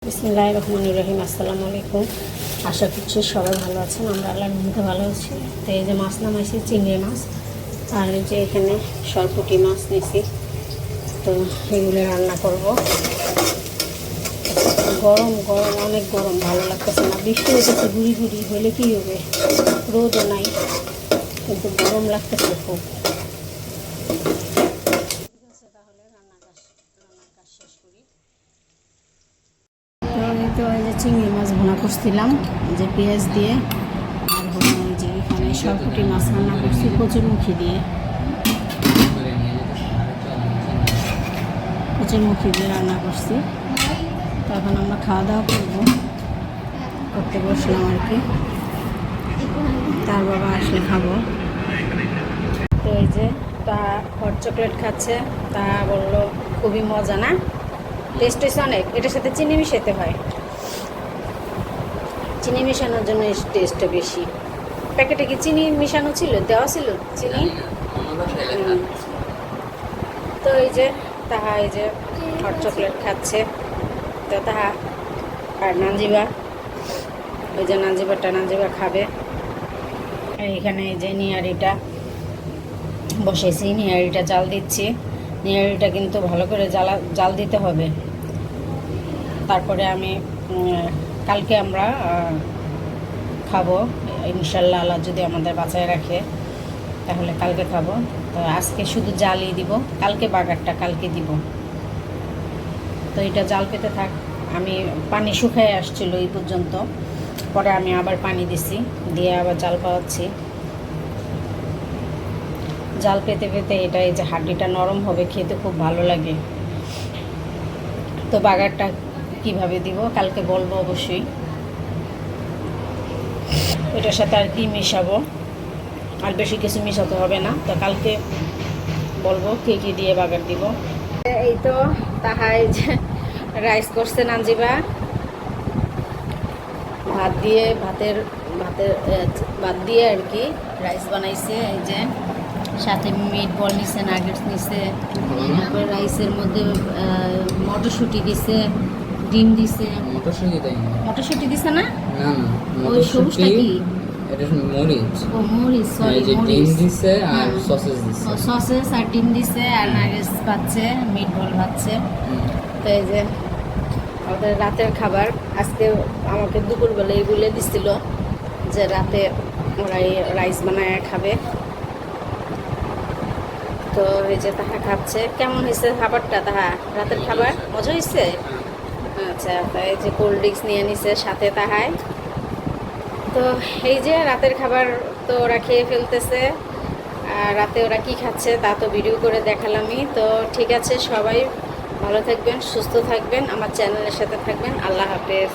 বিসমিল্লাহির রহমানির রহিম। আসসালামু আলাইকুম। আশা করছি সবাই ভালো আছেন। আমরা আল্লাহর রহমতে ভালো আছি। তো এই যে মাছ নামাইছি, চিংড়ি মাছ, আর এই যে এখানে সরপুঁটি মাছ নিয়েছি। তো এগুলো রান্না করব। গরম গরম, অনেক গরম, ভালো লাগতেছে না। বৃষ্টি হইতেছে, গুড়ি গুড়ি হলে কী হবে, রোদও নাই, কিন্তু গরম লাগতেছে খুব। ঠিক আছে, তাহলে রান্নার কাজ শেষ করি। তো এই তো এই যে চিংড়ি মাছ ভুনা করছিলাম যে পেঁয়াজ দিয়ে, আর হলো এই যে এখানে সরপুঁটি মাছ রান্না করছি কচুরমুখী দিয়ে, কচুরমুখী দিয়ে রান্না করছি। তো এখন আমরা খাওয়া দাওয়া করতে বসলাম আর কি। তার বাবা আসলে খাবো। তো এই যে তা হট চকলেট খাচ্ছে, তা বললো খুবই মজা না, টেস্ট হয়েছে অনেক। এটার সাথে চিনি মিশাতে হয়, চিনি মেশানোর জন্য টেস্টটা বেশি। প্যাকেটে কি চিনি মেশানো ছিল, দেওয়া ছিল চিনি? তো এই যে তাহা এই যে হট চকলেট খাচ্ছে। তো তাহা আর নাজিবা, ওই যে নাজিবা খাবে। এইখানে এই যে নিয়ারিটা বসেছি, নিয়ারিটা জাল দিচ্ছি। নিয়ারিটা কিন্তু ভালো করে জাল দিতে হবে। তারপরে আমি কালকে আমরা খাবো ইনশাল্লাহ, আল্লাহ যদি আমাদের বাঁচায় রাখে তাহলে কালকে খাবো। তো আজকে শুধু জালই দিব, কালকে বাগারটা কালকে দিব। তো এটা জাল পেতে থাক। আমি পানি শুকায় আসছিল এই পর্যন্ত, পরে আমি আবার পানি দিছি, দিয়ে আবার জাল পাওয়াচ্ছি। জাল পেতে পেতে এটা এই যে হাড্ডিটা নরম হবে, খেতে খুব ভালো লাগে। তো বাগারটা কিভাবে দিব কালকে বলবো অবশ্যই। এটার সাথে আর কি মিশাবো, আর বেশি কিছু মিশাতে হবে না। তো কালকে বলবো কী কী দিয়ে বাগার দিব। এই তো তাহা এই যে রাইস করছে নাজিবা, ভাত দিয়ে আর কি রাইস বানাইছে। এই যে সাথে মিট বল নিছে, নাগেটস নিছে, তারপরে রাইসের মধ্যে মটরশুঁটি দিছে, ডিম দিছে। মটরশুঁটি দিছে না? ওই সবুজটা কি? এটা মরিচ। ও মরিচ, সরি, ডিম দিছে আর সসেজ দিছে। সসেজ আর ডিম দিছে, আর নাগেটস পাচ্ছে, মিট বল পাচ্ছে। তো এই যে আমাদের রাতের খাবার আজকে আমাকে দুপুরবেলা বলে দিছিল যে রাতে ওরা রাইস বানায় খাবে। তো এই যে তাহা খাচ্ছে। কেমন হয়েছে খাবারটা? তাহা রাতের খাবার মজা হয়েছে? আচ্ছা, তাই এই যে কোল্ড ড্রিঙ্কস নিয়ে নিছে সাথে তাহায়। তো এই যে রাতের খাবার তো ওরা খেয়ে ফেলতেছে। আর রাতে ওরা কি খাচ্ছে তা তো ভিডিও করে দেখালামই। তো ঠিক আছে, সবাই ভালো থাকবেন, সুস্থ থাকবেন, আমার চ্যানেলের সাথে থাকবেন। আল্লাহ হাফেজ।